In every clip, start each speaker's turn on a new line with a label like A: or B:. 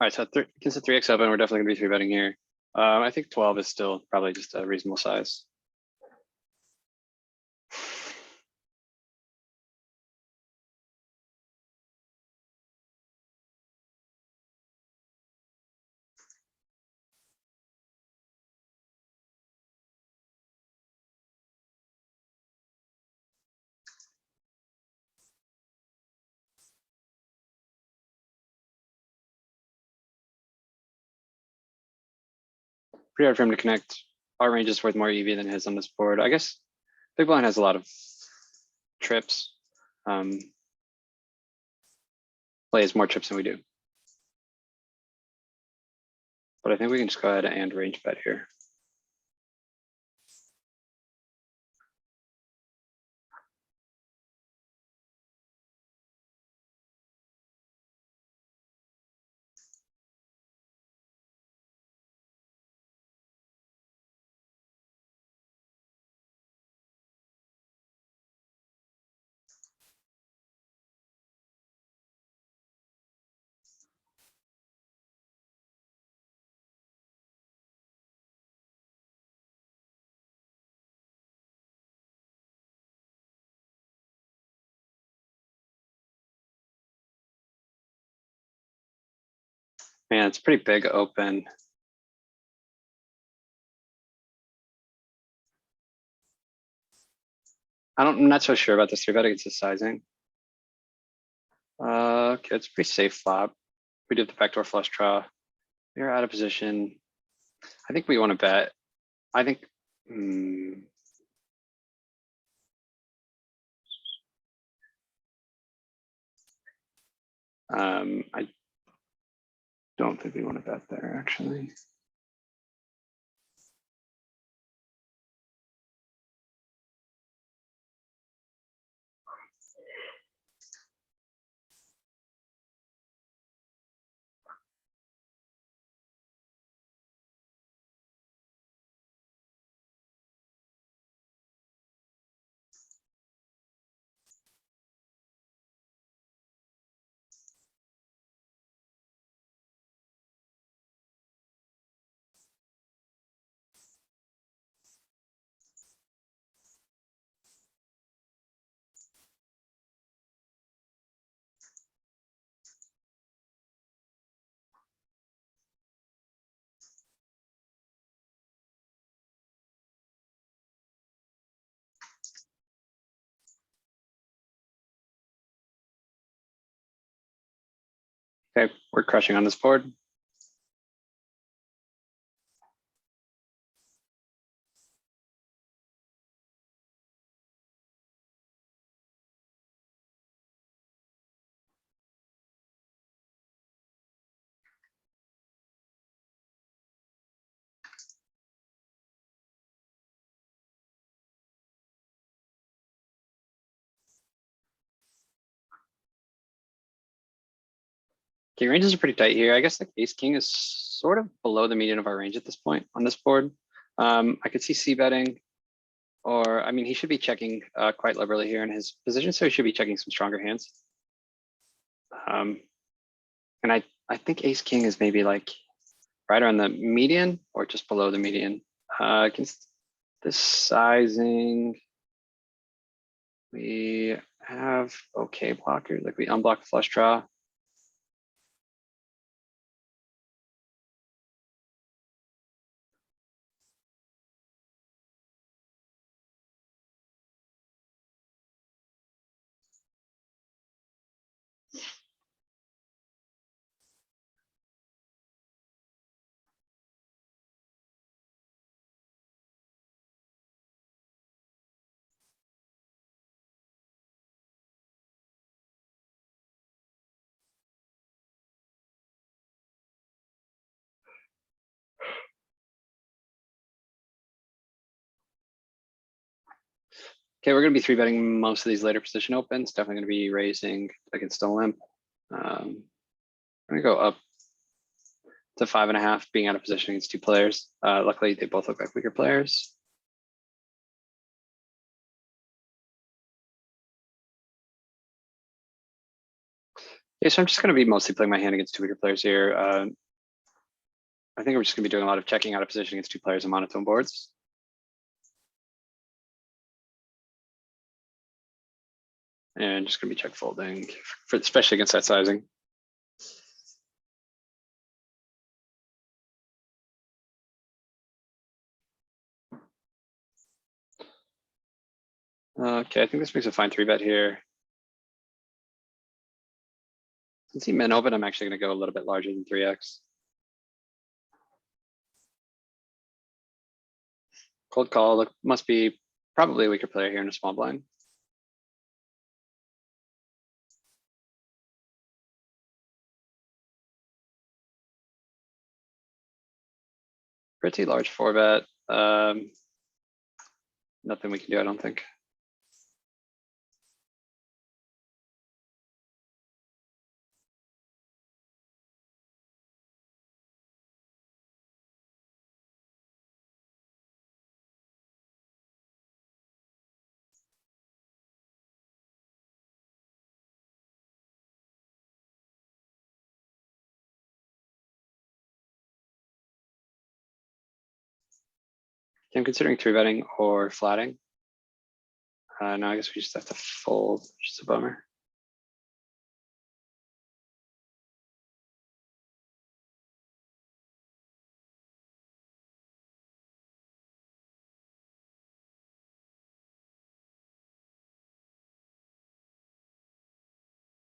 A: right, so against the 3x open, we're definitely gonna be 3-betting here. I think 12 is still probably just a reasonable size. Pretty hard for him to connect. Our range is worth more EV than his on this board. I guess big blind has a lot of trips. Plays more trips than we do. But I think we can just go ahead and range bet here. Man, it's pretty big open. I'm not so sure about this 3-bet against the sizing. Okay, it's pretty safe flop. We do have the backdoor flush draw. We're out of position. I think we want to bet. I think. I don't think we want to bet there actually. Okay, we're crushing on this board. Okay, ranges are pretty tight here. I guess like ace king is sort of below the median of our range at this point on this board. I could see c betting, or I mean, he should be checking quite liberally here in his position, so he should be checking some stronger hands. And I think ace king is maybe like right around the median or just below the median. Against this sizing, we have okay blockers, like we unblock flush draw. Okay, we're going to be 3-betting most of these later position opens. Definitely going to be raising against a limp. I'm going to go up to 5.5, being out of position against two players. Luckily, they both look like weaker players. Yeah, so I'm just going to be mostly playing my hand against two weaker players here. I think we're just going to be doing a lot of checking out of position against two players on monotone boards. And just going to be check folding, especially against that sizing. Okay, I think this makes a fine 3-bet here. Since he min open, I'm actually going to go a little bit larger than 3x. Cold call, look, must be probably a weaker player here in a small blind. Pretty large 4-bet. Nothing we can do, I don't think. I'm considering 3-betting or flatting. No, I guess we just have to fold, which is a bummer.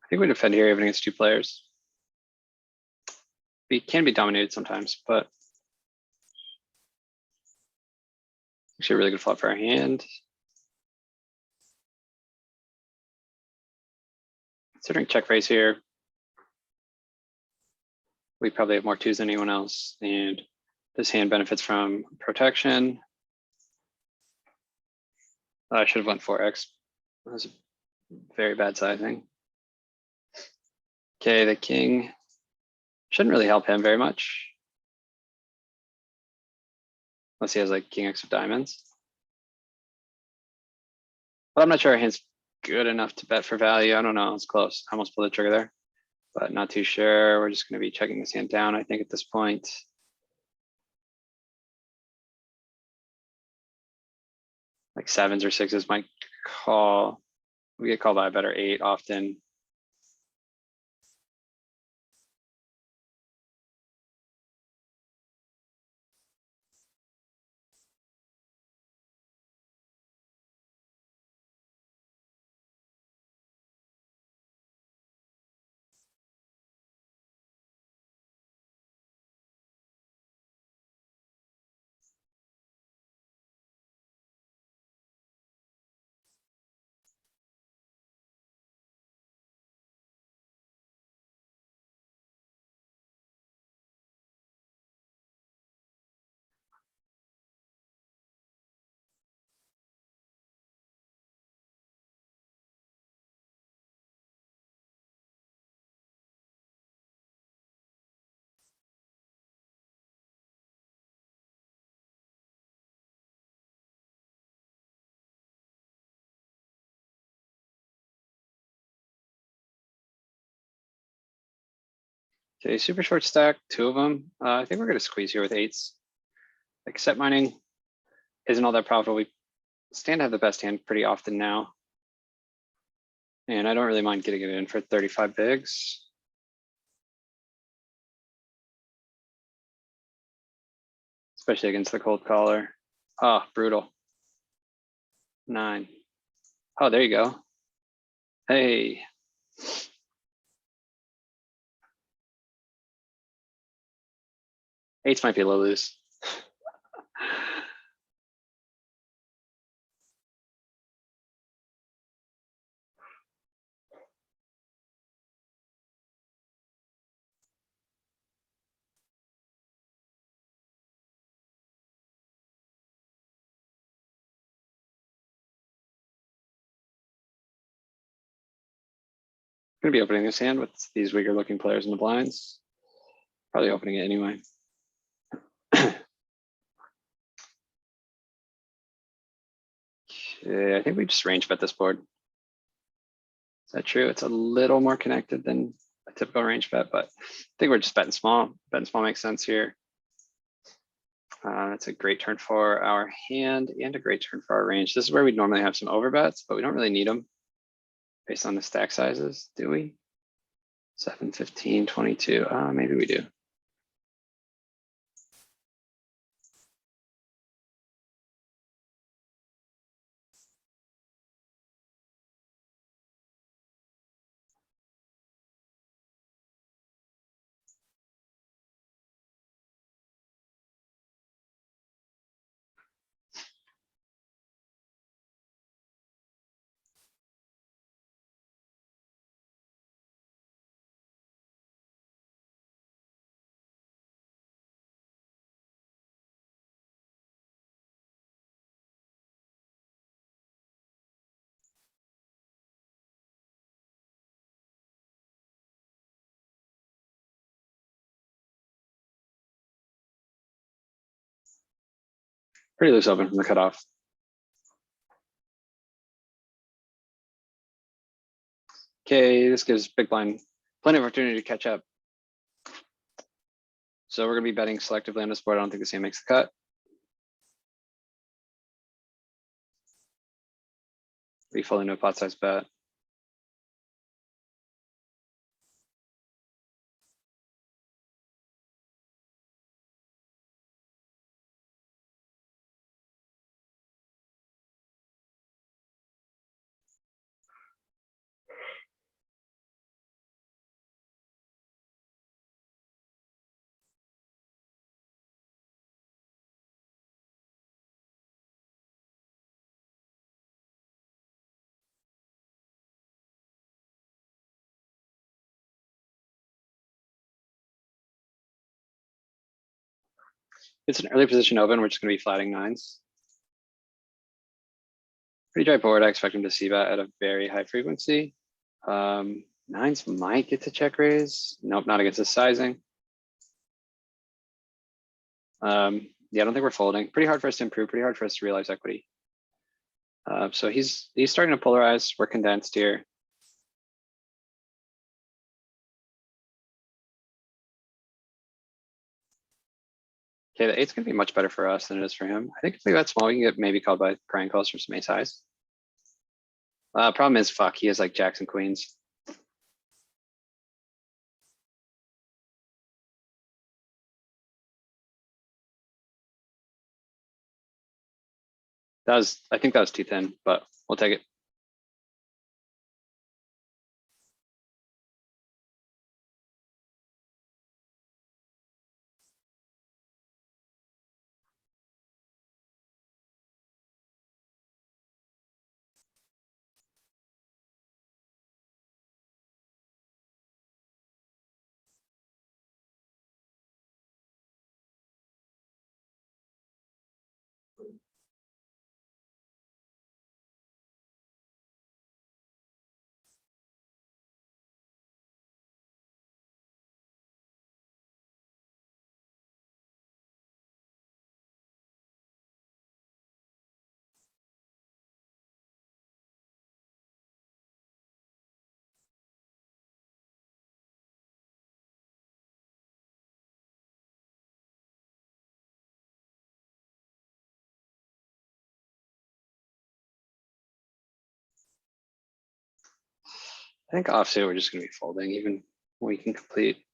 A: I think we defend here even against two players. We can be dominated sometimes, but actually a really good flop for our hand. Considering check raise here, we probably have more twos than anyone else, and this hand benefits from protection. I should have went 4x. That was a very bad sizing. Okay, the king shouldn't really help him very much. Unless he has like king X of diamonds. But I'm not sure our hand's good enough to bet for value. I don't know, it's close. I almost pulled the trigger there, but not too sure. We're just gonna be checking this hand down, I think, at this point. Like sevens or sixes might call. We get called by a better 8 often. Okay, super short stack, 2 of them. I think we're gonna squeeze here with 8s. Like set mining isn't all that profitable. We stand to have the best hand pretty often now. And I don't really mind getting it in for 35 bigs. Especially against the cold caller. Oh, brutal. 9. Oh, there you go. Hey. Eights might be a little loose. Gonna be opening this hand with these weaker looking players in the blinds. Probably opening it anyway. Okay, I think we just range bet this board. Is that true? It's a little more connected than typical range bet, but I think we're just betting small. Betting small makes sense here. That's a great turn for our hand and a great turn for our range. This is where we'd normally have some overbets, but we don't really need them based on the stack sizes, do we? 7, 15, 22, maybe we do. Pretty loose open from the cutoff. Okay, this gives big blind plenty of opportunity to catch up. So we're gonna be betting selectively on this board. I don't think this hand makes the cut. We fully know pot size bet. It's an early position open. We're just gonna be flatting nines. Pretty dry board. I expect him to see that at a very high frequency. Nines might get to check raise. Nope, not against his sizing. Yeah, I don't think we're folding. Pretty hard for us to improve, pretty hard for us to realize equity. So he's starting to polarize. We're condensed here. Okay, the eight's gonna be much better for us than it is for him. I think if we bet small, we can get maybe called by crying calls from some ace highs. Problem is, fuck, he has like jacks and queens. I think that was too thin, but we'll take it. I think offsuit, we're just gonna be folding even when we can complete.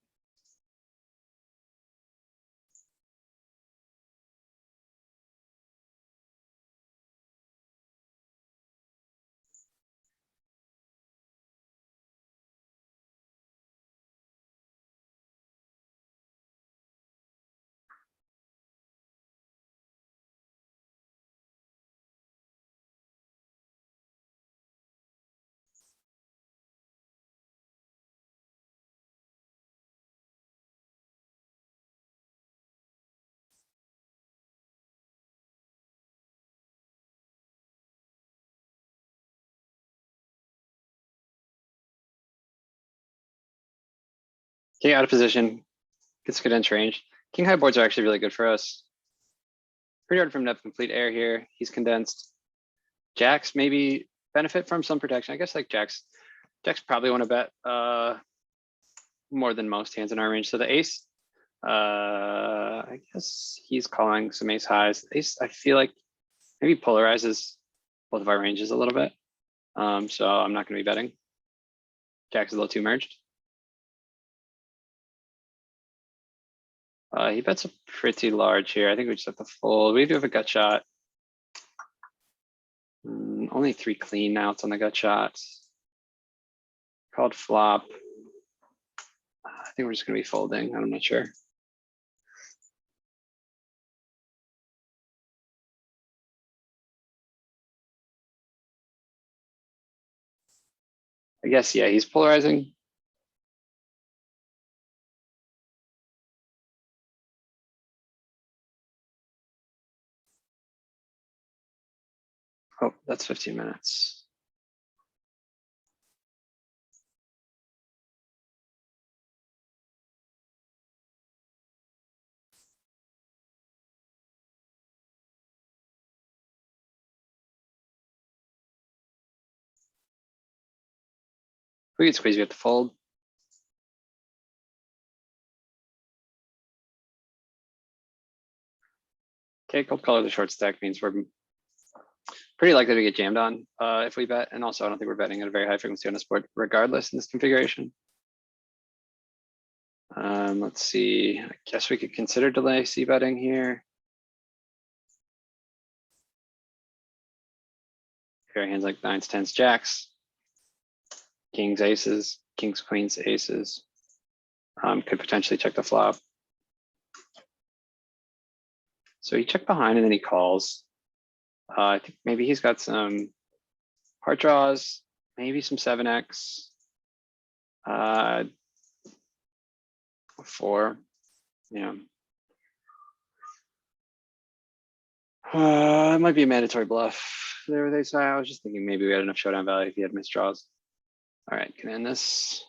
A: King out of position, gets good inch range. King high boards are actually really good for us. Pretty hard for him to have complete air here. He's condensed. Jacks maybe benefit from some protection. I guess like Jacks probably want to bet more than most hands in our range. So the ace, I guess he's calling some ace highs. Ace, I feel like maybe polarizes both of our ranges a little bit. So I'm not going to be betting. Jack's a little too merged. He bets a pretty large here. I think we just have to fold. We do have a gut shot. Only 3 clean outs on the gut shots. Called flop. I think we're just going to be folding. I'm not sure. I guess, yeah, he's polarizing. Oh, that's 15 minutes. We could squeeze you at the fold. Okay, cold color the short stack means we're pretty likely to get jammed on if we bet. And also, I don't think we're betting at a very high frequency on this board, regardless in this configuration. Let's see. I guess we could consider delay C betting here. Pair hands like 9s, 10s, jacks, kings, aces, kings, queens, aces. Could potentially check the flop. So he checked behind and then he calls. I think maybe he's got some heart draws, maybe some 7x. 4, yeah. It might be a mandatory bluff there with ace high. I was just thinking maybe we had enough showdown value if he had missed draws. All right, can end this.